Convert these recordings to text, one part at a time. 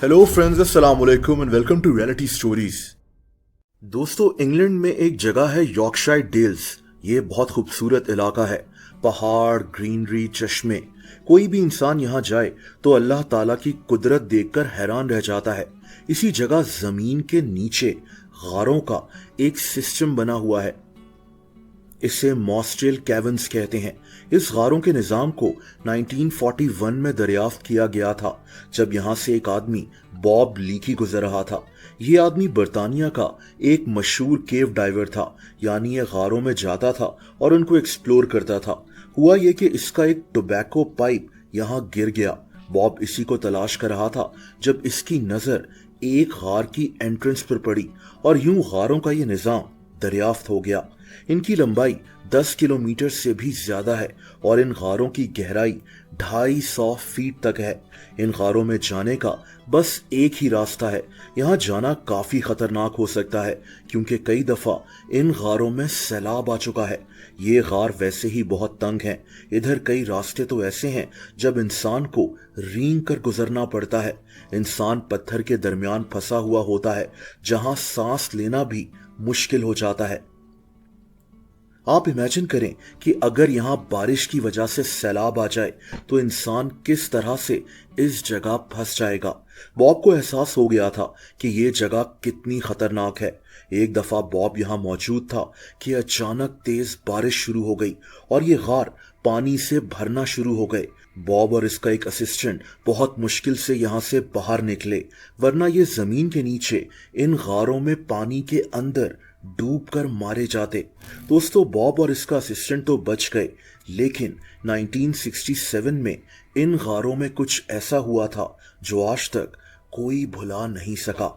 Hello friends, अस्सलाम वालेकुम and welcome to reality stories. दोस्तों, इंग्लैंड में एक जगह है यॉर्कशायर डेल्स। ये बहुत खूबसूरत इलाका है। पहाड़, ग्रीनरी, चश्मे। कोई भी इंसान यहाँ जाए तो अल्लाह ताला की कुदरत देखकर हैरान रह जाता है। इसी जगह जमीन के नीचे गारों का एक सिस्टम बना हुआ है। इसे मॉस्टेल कैवर्न्स कहते हैं। इस गारों के निजाम को 1941 में दरियाफ्त किया गया था, जब यहां से एक आदमी बॉब लीकी गुजर रहा था। यह आदमी बर्तानिया का एक मशहूर केव डाइवर था, यानी ये गारों में जाता था और उनको एक्सप्लोर करता था। हुआ यह कि इसका एक टोबैको पाइप यहां गिर गया। बॉब इसी को तलाश कर रहा था जब इसकी नजर एक गार की एंट्रेंस पर पड़ी और यूं गारों का यह निजाम दरियाफ्त हो गया। इनकी लंबाई 10 किलोमीटर से भी ज्यादा है और इन गारों की गहराई 250 फीट तक है। इन गारों में जाने का बस एक ही रास्ता है। यहाँ जाना काफी खतरनाक हो सकता है क्योंकि कई दफा इन गारों में सैलाब आ चुका है। ये गार वैसे ही बहुत तंग हैं। इधर कई रास्ते तो ऐसे हैं जब इंसान को रेंग कर गुजरना पड़ता है। इंसान पत्थर के दरमियान फंसा हुआ होता है, जहां सांस लेना भी मुश्किल हो जाता है। आप इमेजिन करें कि अगर यहां बारिश की वजह से सैलाब आ जाए तो इंसान किस तरह से इस जगह फंस जाएगा। बॉब को एहसास हो गया था कि ये जगह कितनी खतरनाक है। एक दफा बॉब यहां मौजूद था कि अचानक तेज बारिश शुरू हो गई और ये गार पानी से भरना शुरू हो गए। बॉब और इसका एक असिस्टेंट बहुत मुश्किल से यहां से बाहर निकले, वरना ये जमीन के नीचे इन गारों में पानी के अंदर डूब कर मारे जाते। दोस्तों, बॉब और इसका असिस्टेंट तो बच गए, लेकिन 1967 में इन गारों में कुछ ऐसा हुआ था जो आज तक कोई भुला नहीं सका।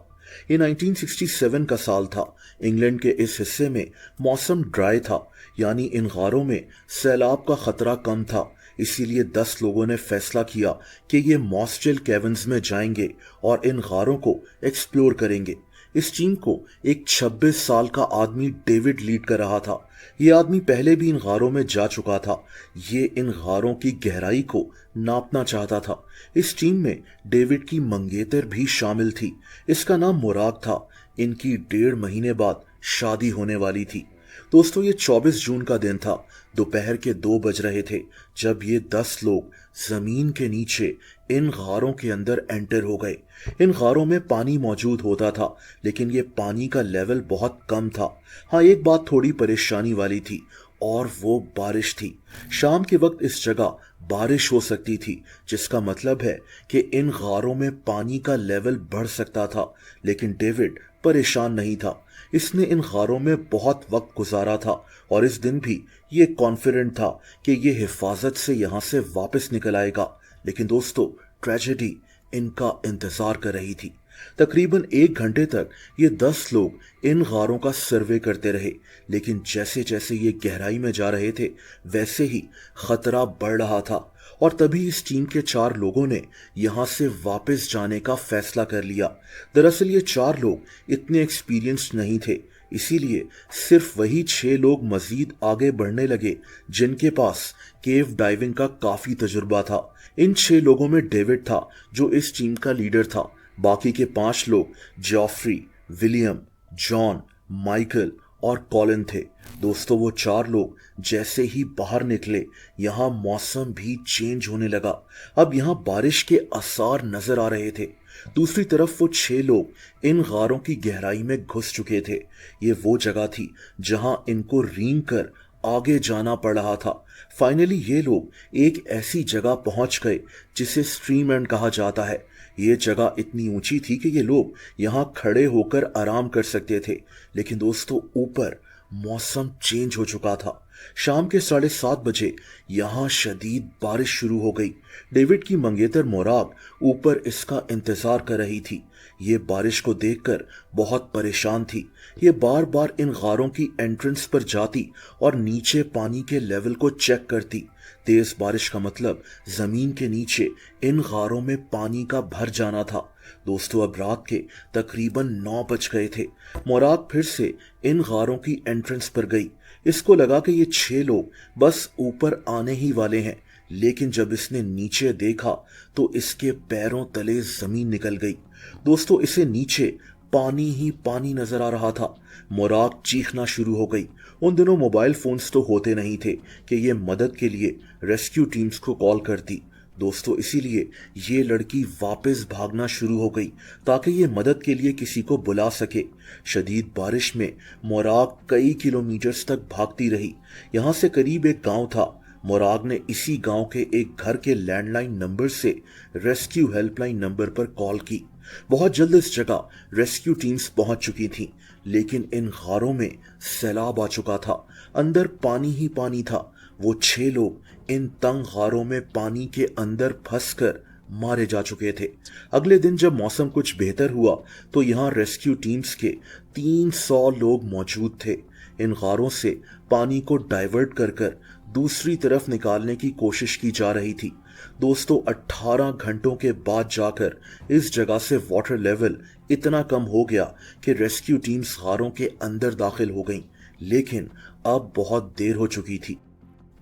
ये 1967 का साल था। इंग्लैंड के इस हिस्से में मौसम ड्राई था, यानी इन गारों में सैलाब का खतरा कम था। इसीलिए 10 लोगों ने फैसला किया कि ये मॉस्टेल कैवर्न्स में जाएंगे और इन गारों को एक्सप्लोर करेंगे। इस टीम को एक 26 साल का आदमी डेविड लीड कर रहा था। ये आदमी पहले भी इन गारों में जा चुका था। ये इन गारों की गहराई को नापना चाहता था। इस टीम में डेविड की मंगेतर भी शामिल थी। इसका नाम मुराद था। इनकी 1.5 महीने बाद शादी होने वाली थी। दोस्तों, ये 24 जून का दिन था। दोपहर के 2 बज रहे थे जब ये 10 लोग जमीन के नीचे इन गारों के अंदर एंटर हो गए। इन गारों में पानी मौजूद होता था, लेकिन ये पानी का लेवल बहुत कम था। हाँ, एक बात थोड़ी परेशानी वाली थी और वो बारिश थी। शाम के वक्त इस जगह बारिश हो सकती थी, जिसका मतलब है कि इन गारों में पानी का लेवल बढ़ सकता था। लेकिन डेविड परेशान नहीं था। इसने इन गारों में बहुत वक्त गुजारा था और इस दिन भी ये कॉन्फिडेंट था कि ये हिफाजत से यहां से वापस निकल आएगा। लेकिन दोस्तों, ट्रेजेडी इनका इंतजार कर रही थी। तकरीबन 1 घंटे तक ये 10 लोग इन गारों का सर्वे करते रहे, लेकिन जैसे जैसे ये गहराई में जा रहे थे वैसे ही खतरा बढ़ रहा था। और तभी इस टीम के 4 लोगों ने यहां से वापस जाने का फैसला कर लिया। दरअसल ये 4 लोग इतने एक्सपीरियंस्ड नहीं थे, इसीलिए सिर्फ वही 6 लोग मजीद आगे बढ़ने लगे जिनके पास केव डाइविंग का काफी तजुर्बा था। इन 6 लोगों में डेविड था, जो इस टीम का लीडर था। बाकी के 5 लोग जॉफ्री, विलियम, जॉन, माइकल और कॉलिन थे। दोस्तों, वो 4 लोग जैसे ही बाहर निकले, यहाँ मौसम भी चेंज होने लगा। अब यहाँ बारिश के आसार नजर आ रहे थे। दूसरी तरफ वो 6 लोग इन गारों की गहराई में घुस चुके थे। ये वो जगह थी जहां इनको रेंग कर आगे जाना पड़ रहा था। फाइनली ये लोग एक ऐसी जगह पहुंच गए जिसे स्ट्रीम एंड कहा जाता है। ये जगह इतनी ऊंची थी कि ये लोग यहां खड़े होकर आराम कर सकते थे। लेकिन दोस्तों, ऊपर मौसम चेंज हो चुका था। शाम के 7:30 बजे यहां शदीद बारिश शुरू हो गई। डेविड की मंगेतर मोराग ऊपर इसका इंतजार कर रही थी। ये बारिश को देखकर बहुत परेशान थी। ये बार बार इन गारों की एंट्रेंस पर जाती और नीचे पानी के लेवल को चेक करती। तेज बारिश का मतलब जमीन के नीचे इन गारों में पानी का भर जाना था। दोस्तों, अब रात के तकरीबन 9 बज गए थे। मोराग फिर से इन गारों की एंट्रेंस पर गई। इसको लगा कि ये 6 लोग बस ऊपर आने ही वाले हैं, लेकिन जब इसने नीचे देखा तो इसके पैरों तले जमीन निकल गई। दोस्तों, इसे नीचे पानी ही पानी नजर आ रहा था। मोराग चीखना शुरू हो गई। उन दिनों मोबाइल फोन्स तो होते नहीं थे कि ये मदद के लिए रेस्क्यू टीम्स को कॉल करती। दोस्तों, इसीलिए ये लड़की वापस भागना शुरू हो गई ताकि ये मदद के लिए किसी को बुला सके। शदीद बारिश में मोराग कई किलोमीटर्स तक भागती रही। यहाँ से करीब एक गांव था। मोराग ने इसी गांव के एक घर के लैंडलाइन नंबर से रेस्क्यू हेल्पलाइन नंबर पर कॉल की। बहुत जल्द इस जगह रेस्क्यू टीम्स पहुंच चुकी थीं, लेकिन इन गारों में सैलाब आ चुका था। अंदर पानी ही पानी था। वो 6 लोग इन तंग गारों में पानी के अंदर फंसकर मारे जा चुके थे। अगले दिन जब मौसम कुछ बेहतर हुआ तो यहाँ रेस्क्यू टीम्स के 300 लोग मौजूद थे। इन गारों से पानी को डाइवर्ट कर दूसरी तरफ निकालने की कोशिश की जा रही थी। दोस्तों, 18 घंटों के बाद जाकर इस जगह से वाटर लेवल इतना कम हो गया कि रेस्क्यू टीम्स गारों के अंदर दाखिल हो गईं, लेकिन अब बहुत देर हो चुकी थी।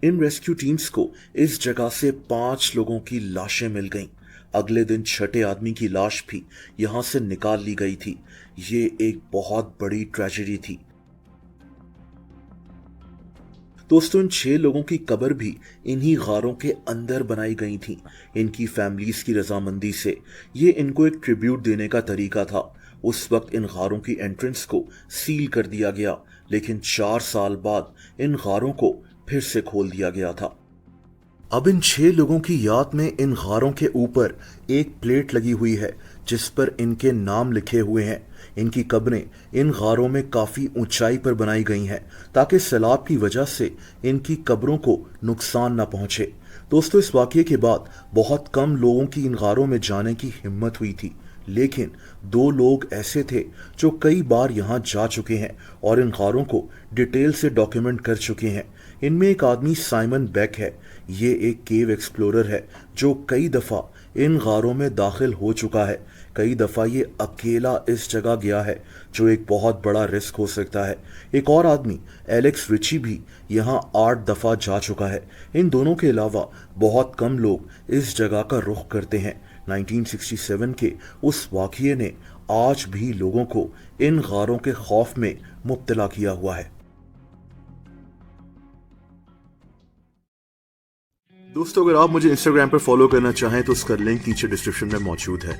इन रेस्क्यू टीम्स को इस जगह से 5 लोगों की लाशें मिल गईं। अगले दिन 6ठे आदमी की लाश भी यहां से निकाल ली गई थी। ये एक बहुत बड़ी ट्रेजेडी थी। दोस्तों, इन 6 लोगों की कब्र भी इन्हीं गारों के अंदर बनाई गई थी, इनकी फैमिलीज की रजामंदी से। ये इनको एक ट्रिब्यूट देने का तरीका था। उस वक्त इन गारों की एंट्रेंस को सील कर दिया गया, लेकिन 4 साल बाद इन गारों को फिर से खोल दिया गया था। अब इन 6 लोगों की याद में इन गारों के ऊपर एक प्लेट लगी हुई है जिस पर इनके नाम लिखे हुए हैं। इनकी कब्रें इन गारों में काफी ऊंचाई पर बनाई गई हैं ताकि सैलाब की वजह से इनकी कब्रों को नुकसान न पहुंचे। दोस्तों, इस वाकये के बाद बहुत कम लोगों की इन गारों में जाने की हिम्मत हुई थी, लेकिन 2 लोग ऐसे थे जो कई बार यहाँ जा चुके हैं और इन गारों को डिटेल से डॉक्यूमेंट कर चुके हैं। इनमें एक आदमी साइमन बेक है। ये एक केव एक्सप्लोरर है जो कई दफ़ा इन गारों में दाखिल हो चुका है। कई दफ़ा ये अकेला इस जगह गया है, जो एक बहुत बड़ा रिस्क हो सकता है। एक और आदमी एलेक्स रिची भी यहाँ 8 दफ़ा जा चुका है। इन दोनों के अलावा बहुत कम लोग इस जगह का रुख करते हैं। 1967 के उस वाक़ये ने आज भी लोगों को इन गारों के खौफ में मुब्तला किया हुआ है। दोस्तों, अगर आप मुझे इंस्टाग्राम पर फॉलो करना चाहें तो उसका लिंक नीचे डिस्क्रिप्शन में मौजूद है।